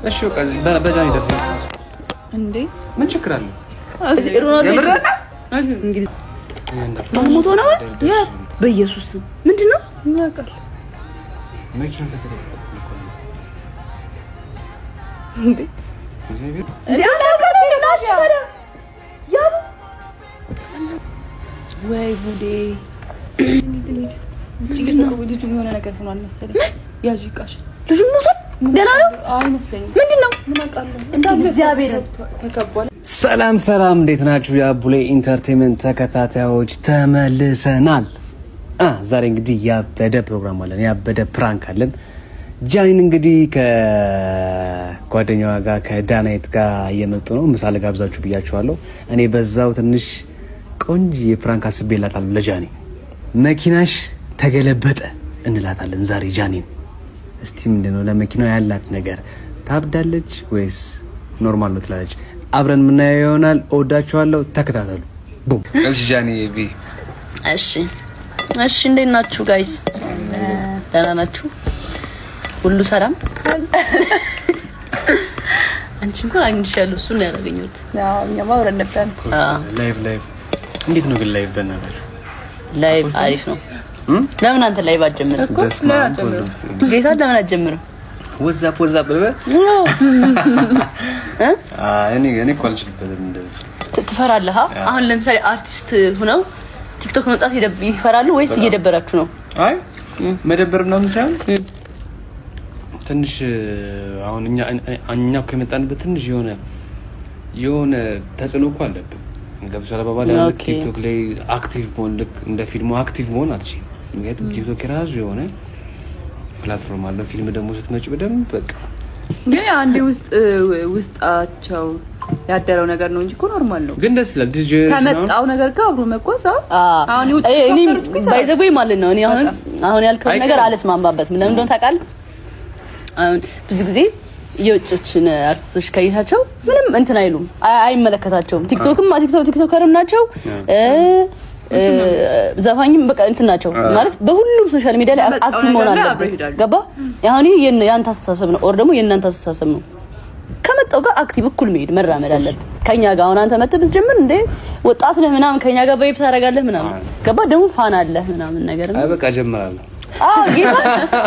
እሺ በቃ በጃኒ ደርስ እንዴ ምን ችግር አለ? እንግዲህ ሞቶ ነው ያ በኢየሱስ ምንድነው ያቃል መኪና ተከራይ እንዴ ወይ ጉዴ ልጁ የሆነ ነገር ሆኗል መሰለኝ። ያዥ ይቃሽ ልጁ ሞቶ ደህና ነው አይመስለኝም። ምንድነው ምን አውቃለሁ። እግዚአብሔር ተከቧል። ሰላም እንዴት ናችሁ? የአቡሌ ኢንተርቴይንመንት ተከታታዮች ተመልሰናል። ዛሬ እንግዲህ ያበደ ፕሮግራም አለን፣ ያበደ ፕራንክ አለን። ጃኒን እንግዲህ ከጓደኛዋ ጋር ከዳናይት ጋር እየመጡ ነው። ምሳ ልጋብዛችሁ ብያችኋለሁ። እኔ በዛው ትንሽ ቆንጆ የፕራንክ አስቤላታለሁ ለጃኒ። መኪናሽ ተገለበጠ እንላታለን ዛሬ ጃኒን። እስቲ ምንድነው ለመኪናው ያላት ነገር? ታብዳለች ወይስ ኖርማል ነው ትላለች? አብረን የምናየው ይሆናል። እወዳችኋለሁ፣ ተከታተሉ። ቡም። እሺ ጃኒ ቢ እሺ እንዴት ናችሁ ጋይስ? ደህና ናችሁ? ሁሉ ሰላም? አንቺ እንኳን አግኝቻለሁ፣ እሱን ነው ያገኘሁት። ያው እኛማ አብረን ነበር። ላይቭ እንዴት ነው ግን ላይቭ በእናታችሁ? ላይቭ አሪፍ ነው። ለምን አንተ ላይቭ አትጀምርም? ጌታ ለምን አትጀምርም? ወዛፕ በበ እኔ ኳልችልበትም እንደዚህ ትፈራለህ? አሁን ለምሳሌ አርቲስት ሆነው ቲክቶክ መውጣት ይፈራሉ ወይስ እየደበራችሁ ነው? አይ መደበር ምናምን ሳይሆን ትንሽ አሁን እኛ እኮ የመጣንበት ትንሽ የሆነ ተጽዕኖ እኮ አለብን። ገብቶሻል አባባል ቲክቶክ ላይ አክቲቭ መሆን ልክ እንደ ፊልሙ አክቲቭ መሆን አትችይም። ምክንያቱም ቲክቶክ የራሱ የሆነ ፕላትፎርም አለ። ፊልም ደግሞ ስትመጪ በደንብ በቃ ግን አንዴ ውስጣቸው ያደረው ነገር ነው እንጂ እኮ ኖርማል ነው። ግን ደስ ይላል ዲጂ ከመጣው ነገር ጋር አብሮ መቆሳ አሁን እኔ ባይዘቦይ ማለት ነው። እኔ አሁን ያልከው ነገር አልስማማበትም። ለምን እንደሆነ ታውቃለህ? አሁን ብዙ ጊዜ የውጭዎችን አርቲስቶች ካይታቸው ምንም እንትን አይሉም፣ አይመለከታቸውም። ቲክቶከርም ናቸው ዘፋኝም በቃ እንትን ናቸው ማለት በሁሉም ሶሻል ሚዲያ ላይ አክቲቭ መሆን አለበት። ገባ? አሁን የእናንተ አስተሳሰብ ነው ኦር ደግሞ የእናንተ አስተሳሰብ ነው። ከመጣው ጋር አክቲቭ እኩል መራመድ አለበት ከኛ ጋር። አሁን አንተ መጥተህ ብትጀምር እንደ ወጣት ነህ ምናምን ከኛ ጋር በይፍ ታደርጋለህ ምናምን። ገባ? ደግሞ ፋን አለ ምናምን ነገር ነው። አይ በቃ ጀምራለሁ።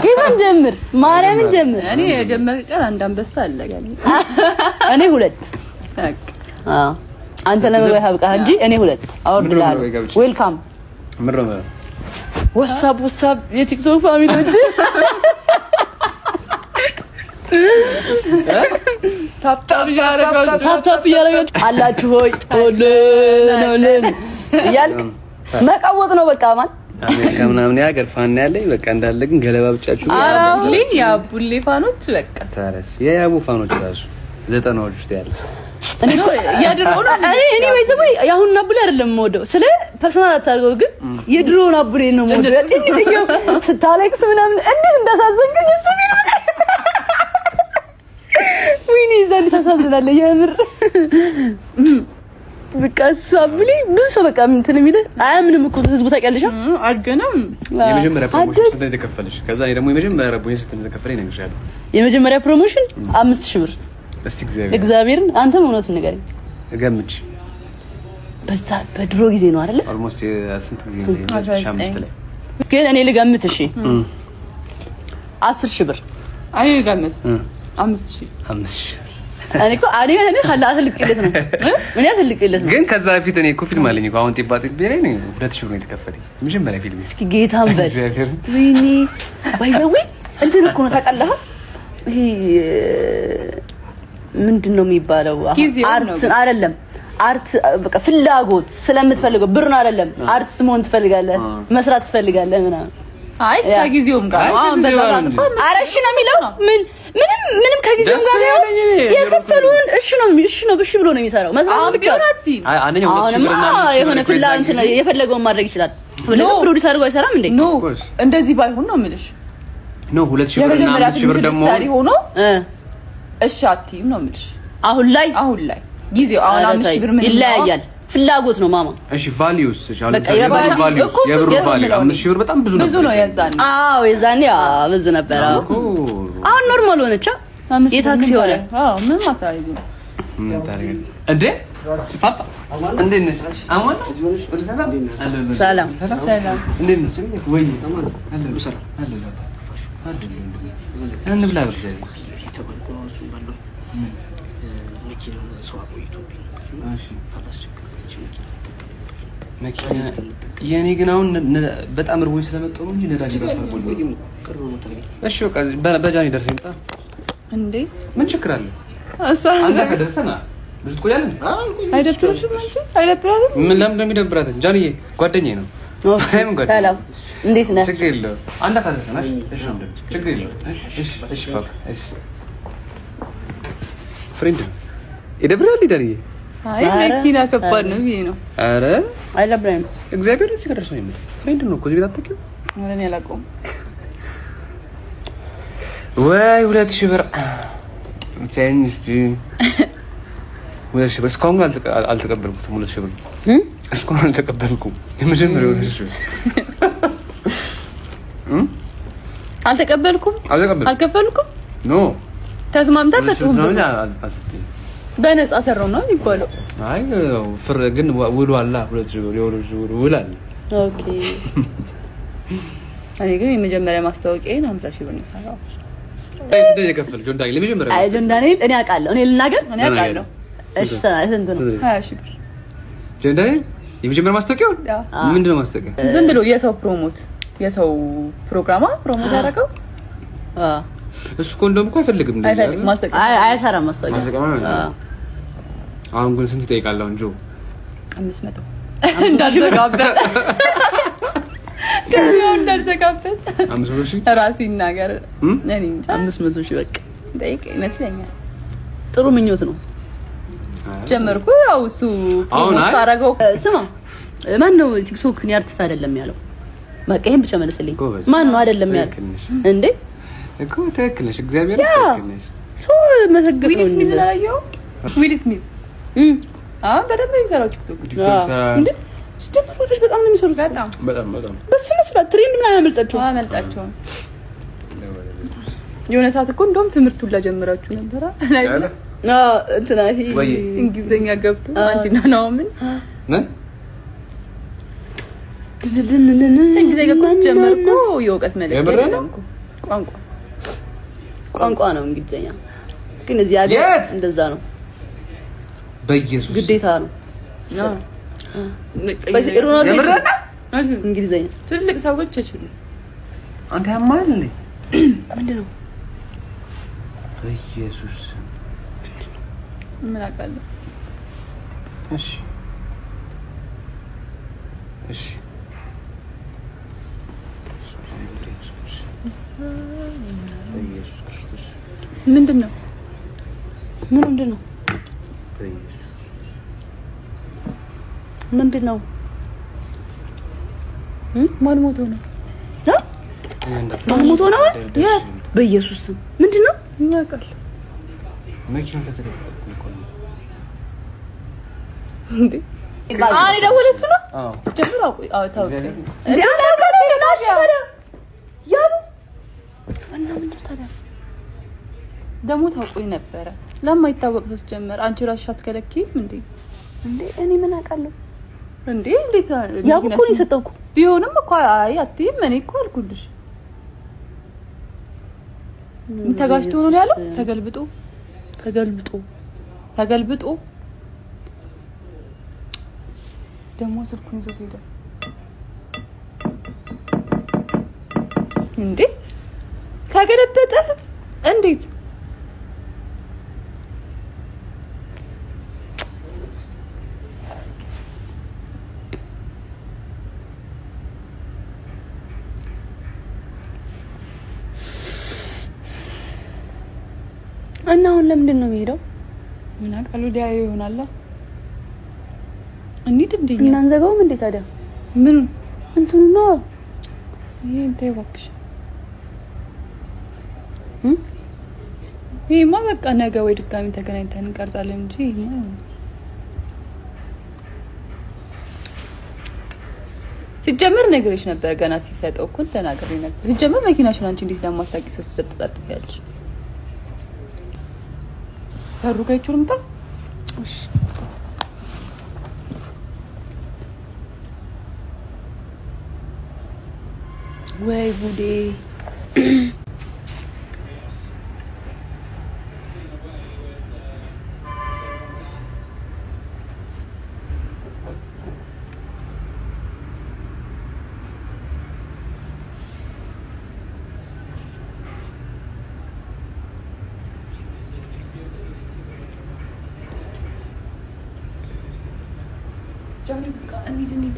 ጌታን ጀምር፣ ማርያምን ጀምር። እኔ የጀመረ ቀን አንድ አንበሳ አለ ጋር እኔ ሁለት አንተ ለመግባት አብቃህ እንጂ እኔ ሁለት አወርድልሃለሁ። ዌልካም ምረመ ዋትስአፕ የቲክቶክ ፋሚሊዎች ታፕ ያረጋችሁ አላችሁ ሆይ ኦለን እያልክ መቃወጥ ነው በቃ ማን አሜሪካ ምናምን ያገር ፋን ያለኝ በቃ እንዳለ ግን ገለባ ብቻችሁ አራውሊን ያቡሌ ፋኖች በቃ ታረስ የያቡ ፋኖች ራሱ 90ዎች ውስጥ ያለ እኔ ያድሮና እኔ ወይዘው ያሁን አቡሌ አይደለም የምወደው ስለ ፐርሰናል አታርገው ግን የድሮውን አቡሌ ነው የምወደው። ትንሽዬው ስታለቅስ ምናምን እንዴት እንዳሳዘንከኝ እሱ ቢል ወይኔ ዘንድ ተሳዝናለህ የምር በቃ እሱ አቡሌ ብዙ ሰው በቃ እንትን የሚልህ አያምንም እኮ ህዝቡ ታውቂያለሽ። አልገናም የመጀመሪያ ፕሮሞሽን ስንት ተከፈለሽ? ከዛ እኔ ደግሞ የመጀመሪያ ፕሮሞሽን ስንት ተከፈለኝ ነግሬሻለሁ። የመጀመሪያ ፕሮሞሽን 5000 ብር። እስቲ እግዚአብሔርን አንተም እውነቱን ንገረኝ። እገምች በዛ በድሮ ጊዜ ነው አይደለ? ኦልሞስት ስንት ጊዜ ነው? 5 ላይ ግን እኔ ልገምት። እሺ 10000 ብር። አይ ልገምት 5000 እኔ እኮ አትልቅለት ነው ምን ያትልቅለት ነው። ግን ከዛ በፊት እኔ እኮ ፊልም አለኝ እኮ አሁን ጤባጥ ቢሬ ነው 2000 ብር የተከፈለኝ መጀመሪያ ፊልም። እስኪ ጌታን በል ወይኔ ባይዘው እንትን እኮ ነው ታውቃለህ። ይሄ ምንድነው የሚባለው? አርት አይደለም አርት በቃ ፍላጎት ስለምትፈልገው ብር ነው አይደለም። አርት መሆን ትፈልጋለህ፣ መስራት ትፈልጋለህ ምናምን። አይ ከጊዜውም ጋር አሁን በዛት አረሽ ነው የሚለው ምንም ከጊዜውም ጋር ሳይሆን የከፈሉን እሺ ብሎ ነው የሚሰራው። መስራት ብቻ አይ አንደኛው 2000 ብር እና የሆነ ፍላጎት ነው የፈለገውን ማድረግ ይችላል። ፕሮዲዩሰር አድርጎ አይሰራም እንዴ? ኖ እንደዚህ ባይሆን ነው የምልሽ። ኖ 2000 ብር እና 5000 ብር ደግሞ ሆኖ እሺ አትይም ነው የምልሽ። አሁን ላይ ጊዜው አሁን 5000 ብር ምን ይለያያል? ፍላጎት ነው ማማ። እሺ ቫልዩስ አሁን የብሩ ቫልዩ 5000 ብር በጣም ብዙ ነው የዛኔ። የዛኔ ብዙ ነበር። አሁን ኖርማል ሆነቻ የታክሲ ሆነ ምን ማታይዙ ምን ታረጋለህ እንዴ? ፓፓ እንዴት ነሽ? አማን ሰላም ሰላም እንዴት ነሽ? ወይ አለ ሰላም አለ እንብላ ብቻ መኪና የኔ ግን አሁን በጣም እርቦኝ ስለመጣሁ ነው እንጂ ነዳጅ ራስ አልሞላም። እሺ በቃ በጃኒ ደርሰኝ መጣ እንዴ ምን ችግር አለ? አንተ ከደረሰና ብዙ ትቆያለህ? አይደብርሽም አንቺ? አይደብራትም? ምን ለምን እንደሚደብራት ጃኒዬ ጓደኛዬ ነው። ሰላም እንዴት ነህ? ችግር የለውም። አንተ ከደረሰና እሺ ችግር የለውም። እሺ ፓፓ እሺ ፍሬንድ ይደብራል ዳንዬ? አይ መኪና ከባድ ነው ይሄ ነው። አረ አይደብረም። እግዚአብሔር እዚህ ከደረሰ ነው የሚል ፍሬንድ ነው እኮ እዚህ ቤት አትተኪው። እኔ አላውቀውም። ወይ 2000 ብር ትንሽ 2000 ብር እስካሁን አልተቀበልኩትም። 2000 ብር እስካሁን አልተቀበልኩም። የመጀመሪያው 2000 ብር አልተቀበልኩም። አልከፈልኩም። ኖ ተስማምታ ሰጥሁም በነፃ ሰራው ነው የሚባለው። አይ ፍር ግን ውሉ አላ 2000 ብር የወሩ ውል አለ። ኦኬ እኔ ግን የመጀመሪያ ማስታወቂያዬን 50,000 ብር ነው የሰራው። ስንት የከፈል ጆን ዳንኤል የመጀመሪያ? አይ ጆን ዳንኤል እኔ አውቃለሁ። እኔ ልናገር እኔ አውቃለሁ። እሺ ስንት ነው? 20,000 ብር ጆን ዳንኤል የመጀመሪያ ማስታወቂያው ምንድነው? ማስታወቂያ ዝም ብሎ የሰው ፕሮግራማ ፕሮሞት ያደረገው እሱ እኮ እንደውም እኮ አይፈልግም እንዴ? አይሰራም ማስታወቂያ። አሁን ግን ስንት ይጠይቃል? አሁን ጆ 500 እንዳልዘጋበት ከዚያው እንዳልዘጋበት 500,000 ራስ ይናገር። እኔ 500,000 በቃ ጠይቅ ይመስለኛል። ጥሩ ምኞት ነው። ጀመርኩ ያው እሱ ታረጋው። ስማ ማን ነው ቲክቶክ ነው አርቲስት አይደለም ያለው? በቃ ይሄን ብቻ መልስልኝ። ማን ነው አይደለም ያለው እንዴ? እኮ ትክክል ነሽ። እግዚአብሔር ትክክል ነሽ። ሶ መሰግጥ ነው ዊል ስሚዝ ላየው ዊል ስሚዝ በደንብ የሚሰራው ቲክቶክ እንዴ? ስቴፕሎች በጣም ነው የሚሰሩት። በጣም በስነ ስርዓት ትሬንድ ምናምን አመልጣቸው የሆነ ሰዓት እኮ እንደውም ትምህርቱን ላጀምራችሁ ነበር አይደል? እንትና ይሄ እንግሊዘኛ ገብቶ አንቺና ነው ምን እንግሊዘኛ ገብቶ ጀመርኩ። የእውቀት መለኪያ ነው ቋንቋ ነው እንግሊዘኛ። ግን እዚህ ሀገር እንደዛ ነው። በኢየሱስ ግዴታ ነው። በዚህ ሮናልዶ እንግሊዘኛ ትልቅ ሰዎች አይችሉ። አንተ ያማል እንዴ? ምንድነው? በኢየሱስ ምን አውቃለሁ። እሺ እሺ በኢየሱስ ክርስቶስ ምንድነው? ምንድነው? ማን ሞቶ ነው? ማን ሞቶ ነው? በኢየሱስ ስም ምንድነው? ያውቃል መኪና ተተደረገ እንዴ? አሬ ደወለ እሱ ነው? ጀምሮ ታውቂ እንዴ? ደግሞ ታውቁኝ ነበረ። ለማይታወቅ ሰው ጀመር። አንቺ ራስሽ አትከለኪም እንዴ? እኔ ምን አውቃለሁ እንዴ? እንዴት ያው እኮ ነው የሰጠውኩ። ቢሆንም እኮ አይ አትይም። እኔ እኮ አልኩልሽ። ተጋጭቶ ነው ያለው። ተገልብጦ ደግሞ ስልኩን ይዞ ሄደ እንዴ? ተገለበጠ እንዴት? እና አሁን ለምንድን ነው የሚሄደው? ምን አውቃለሁ። ዲያዩ ይሆናል። እንዴት እንደኛ እናንዘጋውም እንዴ ታዲያ? ምን እንትኑ ነው ይሄ እንተ ይወክሽ ይሄማ በቃ ነገ ወይ ድጋሚ ተገናኝተን እንቀርጻለን እንጂ ይሄማ ሲጀመር ነግሬሽ ነበር። ገና ሲሰጠው እኮ ተናግሬ ነበር። ሲጀመር መኪናሽን አንቺ እንዴት ለማታውቂ ሰው ተሰጥጣጥፊያለሽ? በሩ ጋር ይችላል ምጣ እሺ ወይ ጉዴ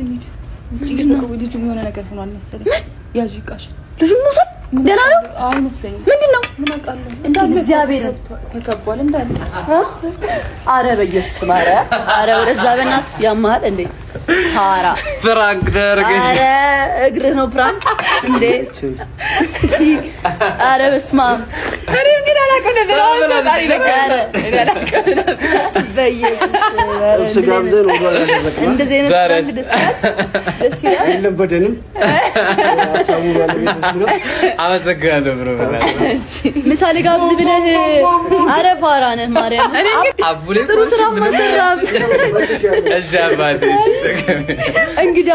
እንሂድ ልጁ የሆነ ነገር ሆኗል መሰለኝ። ያዥ ይቃሽ ልጁ ሞቷል። ደህና ነው አይመስለኝም። ምንድን ነው ምን አውቃለሁ። እንዳለ እግዚአብሔር ተከቧል እንዳለ። ኧረ በኢየሱስ ማረ ኧረ ወደዛ በእናትህ ያማል እንዴ ታራ ፍራንክ ደርገሽ ኧረ እግርህ ነው ፍራንክ እንዴ ኧረ በስመ አብ እኔ ግን አላውቅም ነበር። እንደዚህ አይነት ፍራንክ ደስ ይላል የለም በደንም አመሰግናለሁ ብሮ ምሳሌ ጋብዝ ብለህ ኧረ ፋራ ነህ ማርያም። እኔ ግን ጥሩ ስራ ማሰራም እሺ አባቴ እንግዲህ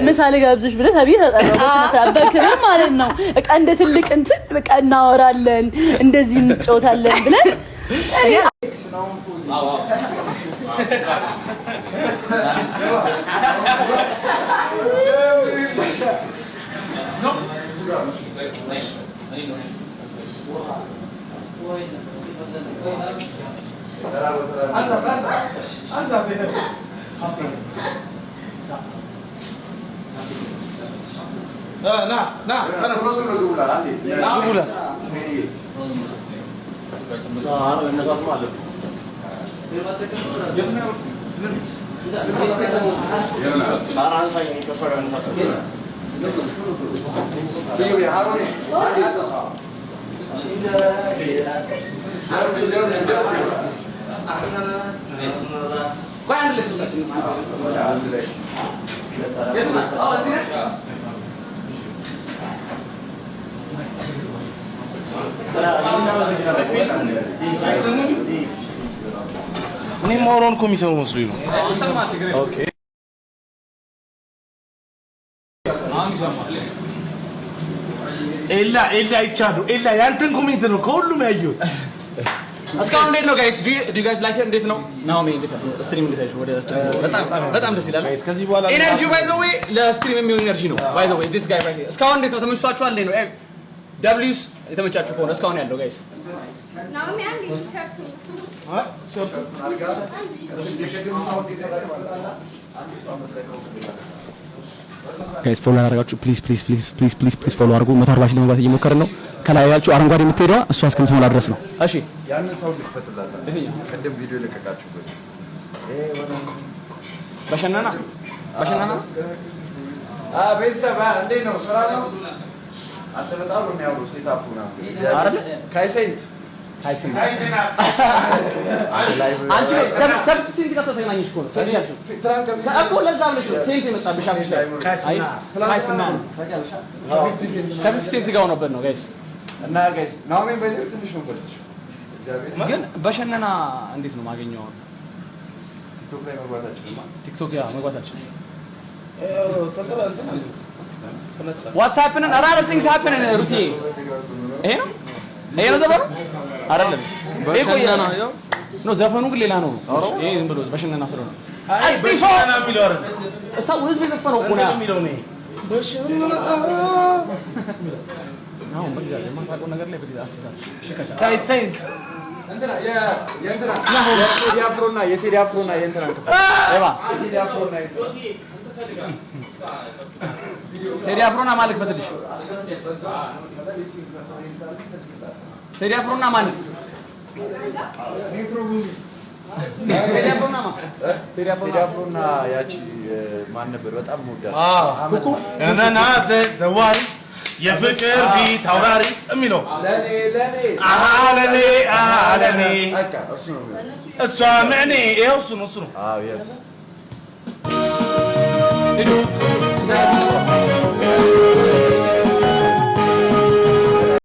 ምሳሌ ጋብዝሽ ብለህ ታዲያ ተጠራው ማለት ነው። በቃ እንደ ትልቅ እንትን በቃ እናወራለን እንደዚህ እንጫወታለን ብለን እኔ ማውራውን እኮ የሚሰሙ መስሎኝ ነው። ኦኬ ኤላ አይቻለሁ። ኤላ ያንተን ኮሜንት ነው ከሁሉም ያየሁት። እስካሁን እንዴት ነው ጋይስ? ዱ ዩ ጋይስ ላይክ ኢት? እንዴት ነው ናሆም? እንዴት ነው ስትሪም? እንዴት አይሽ? ወደ ስትሪም በጣም ደስ ይላል። ከዚህ በኋላ ኤነርጂ ባይ ዘ ዌይ ለስትሪም የሚሆን ኤነርጂ ነው። ባይ ዘ ዌይ ዲስ ጋይ ራይት ሂር እስካሁን እንዴት ነው? ተመችቷችኋል? እንዴት ነው ደብሊውስ የተመቻችሁ ከሆነ እስካሁን ያለው ጋይስ? ናሆም ያን ዲሰርቱ ጋይስ ፎሎ ያደርጋችሁ ፕሊዝ ፎሎ አድርጉ። 140 ሺህ ለመግባት እየሞከርን ነው። ከላይ ያላችሁ አረንጓዴ የምትሄደዋ እሷ እስከምትሞላ ድረስ ነው። እሺ ያንን ሰው ልክፈትላታ ቀደም ቪዲዮ ለቀቃችሁበት በሸናና ቤተሰብ እንዴት ነው? ስራ ነው። አንተ በጣም ነው የሚያምሩ ሴታፑ ነው አይደል? ካይሴንት አንቺ ከብት ሴንት ጋር ተገናኘሽ እኮ ነው ትራንክ እኮ ለዛ ብለሽ ሴንት የመጣብሽ አብሽ ላይ ካይስና ከብት ሴንት ጋር ነበር ነው ጋይስ። እና ጋይስ ናሆሜን በዚህ ትንሽ ነው በልሽ ግን በሸነና እንዴት ነው ማገኘው? ቲክቶክ ላይ ቲክቶክ ያ መግባታችን What's happening? A lot of things happening in Ruti. ይሄ ነው ዘፈኑ አይደለም። በሸነና ነው ነው ዘፈኑ ግን ሌላ ነው። ይሄ ዝም ብሎ በሸነና ስለሆነ አይ በሸነና የሚለው አይደል? እሳው ህዝብ የዘፈነው እኮ ነው የሚለው ነው። በሸነና ነው ማለት የማታውቀው ነገር ላይ በዚህ አስተሳሰብ ካይሴንት እንትና የቴዲ አፍሮና የእንትና ኤባ የቴዲ አፍሮና ቴዲ አፍሮና ማለት ፈትልሽ ቴዲ አፍሮና ማለት ቴዲ አፍሮና ያቺ ማን ነበር? በጣም ሞዳ ኩኩ እነና ዘዋሪ የፍቅር ፊት አውራሪ የሚለው ለኔ እሷ ምዕኔ ይኸው እሱ ነው። አዎ